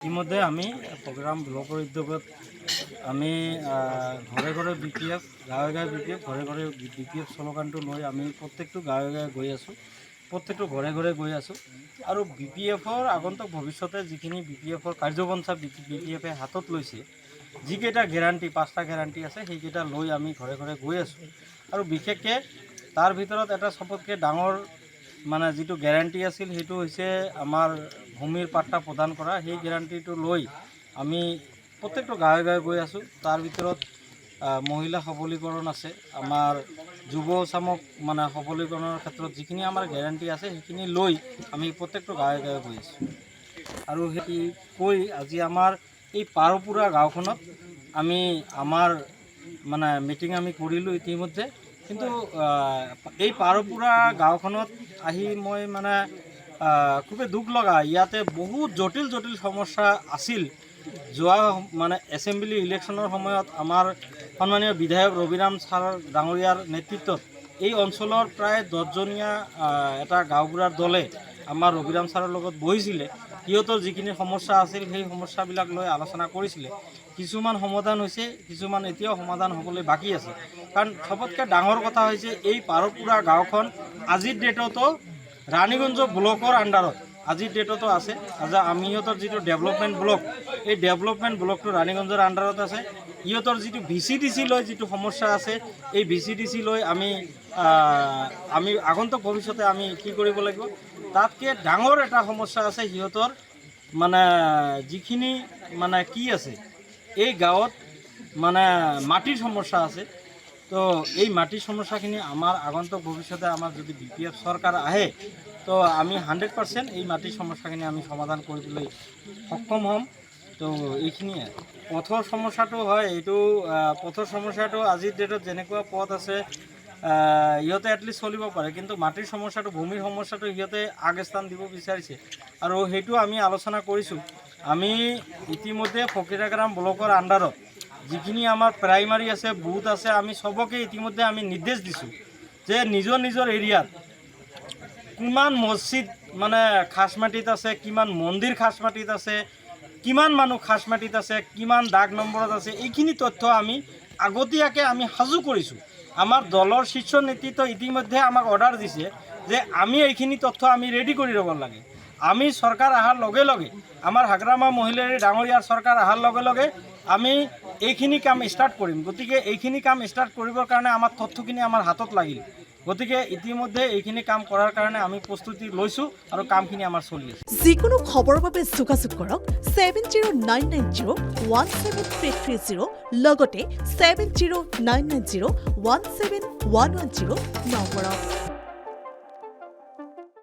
ইতিমধ্যে আমি প্ৰগ্ৰাম ব্লকৰ উদ্যোগত আমি ঘৰে ঘৰে BPF গাঁৱে গাঁৱে BPF ঘৰে ঘৰে BPF শ্লোগানটো লৈ আমি প্ৰত্যেকটো গাঁৱে গাঁৱে গৈ আছোঁ, প্ৰত্যেকটো ঘৰে ঘৰে গৈ আছোঁ আৰু BPFৰ আগন্তুক ভৱিষ্যতে যিখিনি BPFৰ কাৰ্যপন্থা BPFে হাতত লৈছে, যিকেইটা গেৰাণ্টি 5টা গেৰাণ্টি আছে সেইকেইটা লৈ আমি ঘৰে ঘৰে গৈ আছোঁ আৰু বিশেষকৈ তাৰ ভিতৰত এটা চবতকৈ ডাঙৰ মানে যিটো গেৰাণ্টি আছিল সেইটো হৈছে আমাৰ ভূমিৰ পাট্টা প্ৰদান কৰা। সেই গেৰাণ্টিটো লৈ আমি প্ৰত্যেকটো গাঁৱে গাঁৱে গৈ আছোঁ। তাৰ ভিতৰত মহিলা সবলীকৰণ আছে, আমাৰ যুৱ চামক মানে সবলীকৰণৰ ক্ষেত্ৰত যিখিনি আমাৰ গেৰাণ্টি আছে সেইখিনি লৈ আমি প্ৰত্যেকটো গাঁৱে গাঁৱে গৈ আছোঁ আৰু সেই কৈ আজি আমাৰ এই পাৰপুৰা গাঁওখনত আমি আমাৰ মানে মিটিং আমি কৰিলোঁ ইতিমধ্যে। কিন্তু এই পাৰপুৰা গাঁওখনত আহি মই মানে খুবেই দুখ লগা, ইয়াতে বহুত জটিল জটিল সমস্যা আছিল। যোৱা মানে এছেম্বলি ইলেকশ্যনৰ সময়ত আমাৰ সন্মানীয় বিধায়ক ৰবিৰাম ছাৰ ডাঙৰীয়াৰ নেতৃত্বত এই অঞ্চলৰ প্ৰায় 10জনীয়া এটা গাঁওবুঢ়াৰ দলে আমাৰ ৰবিৰাম ছাৰৰ লগত বহিছিলে। সিহঁতৰ যিখিনি সমস্যা আছিল সেই সমস্যাবিলাক লৈ আলোচনা কৰিছিলে। কিছুমান সমাধান হৈছে, কিছুমান এতিয়াও সমাধান হ'বলৈ বাকী আছে। কাৰণ চবতকৈ ডাঙৰ কথা হৈছে এই পাৰপুৰা গাঁওখন আজিৰ ডেটতো ৰাণীগঞ্জ ব্লকৰ আণ্ডাৰত আজিৰ ডেটতো আছে। আমি সিহঁতৰ যিটো ডেভেলপমেণ্ট ব্লক, এই ডেভেলপমেণ্ট ব্লকটো ৰাণীগঞ্জৰ আণ্ডাৰত আছে। সিহঁতৰ যিটো VCDC লৈ যিটো সমস্যা আছে, এই VCDC লৈ আমি আগন্তুক ভৱিষ্যতে আমি কি কৰিব লাগিব, তাতকৈ ডাঙৰ এটা সমস্যা আছে সিহঁতৰ মানে যিখিনি মানে কি আছে এই গাঁৱত মানে মাটিৰ সমস্যা আছে। তো এই মাটিৰ সমস্যাখিনি আমাৰ আগন্তুক ভৱিষ্যতে আমাৰ যদি BPF চৰকাৰ আহে তো আমি 100% এই মাটিৰ সমস্যাখিনি আমি সমাধান কৰিবলৈ সক্ষম হ'ম। তো এইখিনিয়ে পথৰ সমস্যাটো হয়, এইটো পথৰ সমস্যাটো আজিৰ ডেটত যেনেকুৱা পথ আছে সিহঁতে এটলিষ্ট চলিব পাৰে, কিন্তু মাটিৰ সমস্যাটো ভূমিৰ সমস্যাটো সিহঁতে আগস্থান দিব বিচাৰিছে আৰু সেইটো আমি আলোচনা কৰিছোঁ। আমি ইতিমধ্যে ফকীৰাগাৰাম ব্লকৰ আণ্ডাৰত যিখিনি আমাৰ প্ৰাইমাৰী আছে, বুথ আছে, আমি চবকে ইতিমধ্যে আমি নিৰ্দেশ দিছোঁ যে নিজৰ নিজৰ এৰিয়াত কিমান মছজিদ মানে খাচমাটিত আছে, কিমান মন্দিৰ খাচমাটিত আছে, কিমান মানুহ খাচমাটিত আছে, কিমান দাগ নম্বৰত আছে, এইখিনি তথ্য আমি আগতীয়াকৈ আমি সাজু কৰিছোঁ। আমাৰ দলৰ শীৰ্ষ নেতৃত্ব ইতিমধ্যে আমাক অৰ্ডাৰ দিছে যে আমি এইখিনি তথ্য আমি ৰেডি কৰি ল'ব লাগে। আমি চৰকাৰ অহাৰ লগে লগে, আমাৰ হাগ্ৰামা মহিলাৰী ডাঙৰীয়াৰ চৰকাৰ অহাৰ লগে লগে আমি এইখিনি কাম ষ্টাৰ্ট কৰিম। গতিকে এইখিনি কাম ষ্টাৰ্ট কৰিবৰ কাৰণে আমাৰ তথ্যখিনি আমাৰ হাতত লাগিল। গতিকে ইতিমধ্যে এইখিনি কাম কৰাৰ কাৰণে আমি প্ৰস্তুতি লৈছোঁ আৰু কামখিনি আমাৰ চলি আছে। যিকোনো খবৰৰ বাবে যোগাযোগ কৰক 7099017330 লগতে 7099017110 নম্বৰত।